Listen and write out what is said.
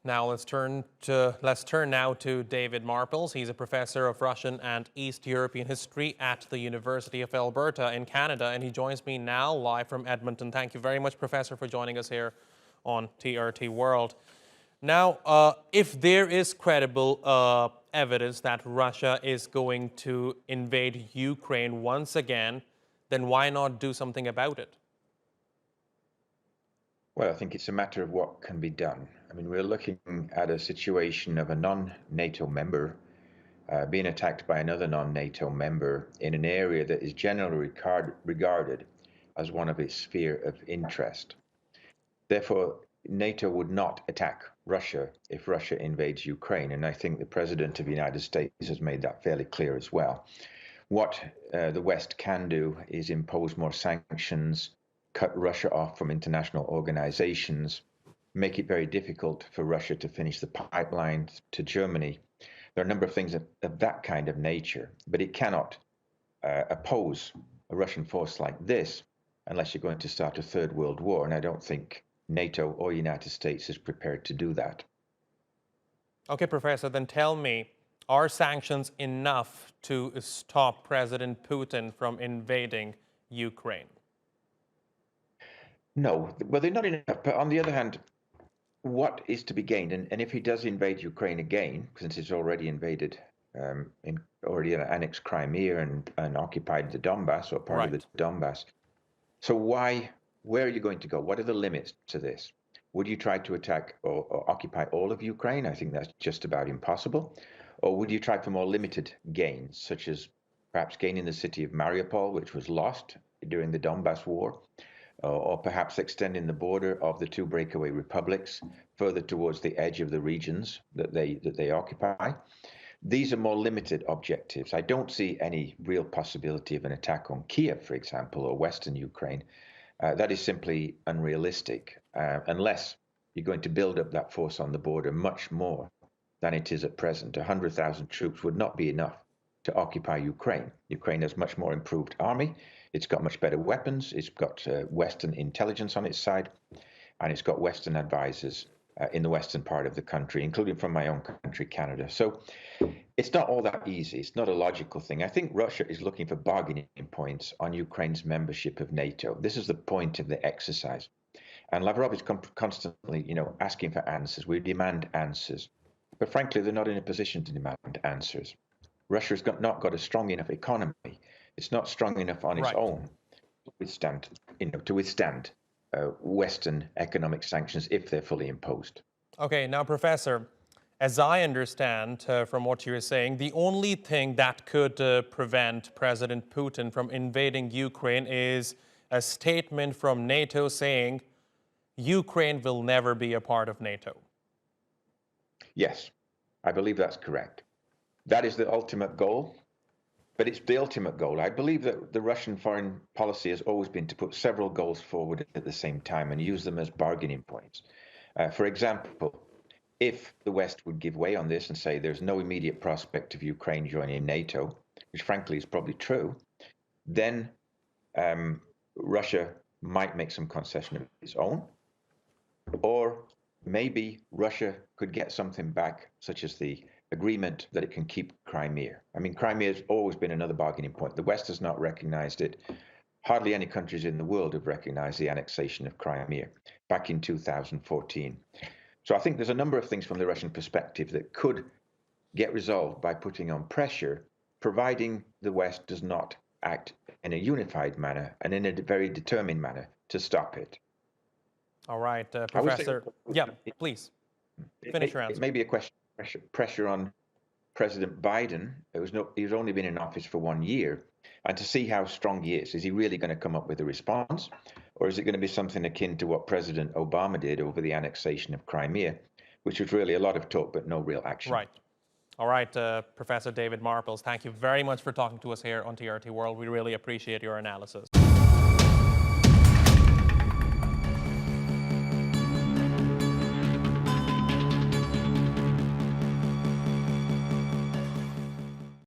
Now let's turn now to David Marples. He's a professor of Russian and East European history at the University of Alberta in Canada, and he joins me now live from Edmonton. Thank you very much, Professor, for joining us here on TRT World. Now, if there is credible evidence that Russia is going to invade Ukraine once again, then why not do something about it? Well, I think it's a matter of what can be done. I mean, we're looking at a situation of a non-NATO member being attacked by another non-NATO member in an area that is generally regarded as one of its sphere of interest. Therefore, NATO would not attack Russia if Russia invades Ukraine, and I think the President of the United States has made that fairly clear as well. What the West can do is impose more sanctions, cut Russia off from international organizations, make it very difficult for Russia to finish the pipeline to Germany. There are a number of things of that kind of nature, but it cannot oppose a Russian force like this unless you're going to start a third world war, and I don't think NATO or the United States is prepared to do that. Okay, Professor, then tell me, are sanctions enough to stop President Putin from invading Ukraine? No, well, they're not enough. But on the other hand, what is to be gained? And if he does invade Ukraine again, since he's already invaded, already annexed Crimea and occupied the Donbass or part of the Donbass, so where are you going to go? What are the limits to this? Would you try to attack or occupy all of Ukraine? I think that's just about impossible. Or would you try for more limited gains, such as perhaps gaining the city of Mariupol, which was lost during the Donbass war? Or perhaps extending the border of the two breakaway republics further towards the edge of the regions that they occupy. These are more limited objectives. I don't see any real possibility of an attack on Kiev, for example, or Western Ukraine. That is simply unrealistic, unless you're going to build up that force on the border much more than it is at present. 100,000 troops would not be enough to occupy Ukraine. Ukraine has much more improved army. It's got much better weapons. It's got Western intelligence on its side, and it's got Western advisors in the western part of the country, including from my own country, Canada. So it's not all that easy. It's not a logical thing. I think Russia is looking for bargaining points on Ukraine's membership of NATO. This is the point of the exercise. And Lavrov is constantly, asking for answers. We demand answers. But frankly, they're not in a position to demand answers. Russia's not got a strong enough economy. It's not strong enough on its own to withstand Western economic sanctions if they're fully imposed. Okay, now, Professor, as I understand from what you're saying, the only thing that could prevent President Putin from invading Ukraine is a statement from NATO saying Ukraine will never be a part of NATO. Yes, I believe that's correct. That is the ultimate goal. But it's the ultimate goal. I believe that the Russian foreign policy has always been to put several goals forward at the same time and use them as bargaining points. For example, if the West would give way on this and say there's no immediate prospect of Ukraine joining NATO, which frankly is probably true, then Russia might make some concession of its own, or maybe Russia could get something back, such as the agreement that it can keep Crimea. I mean, Crimea has always been another bargaining point. The West has not recognized it. Hardly any countries in the world have recognized the annexation of Crimea back in 2014. So I think there's a number of things from the Russian perspective that could get resolved by putting on pressure, providing the West does not act in a unified manner and in a very determined manner to stop it. All right, Professor. Yeah, please finish your answer. It may be a question of pressure on President Biden. He's only been in office for 1 year, and to see how strong he is he really going to come up with a response, or is it going to be something akin to what President Obama did over the annexation of Crimea, which was really a lot of talk but no real action? Right. All right, Professor David Marples, thank you very much for talking to us here on TRT World. We really appreciate your analysis.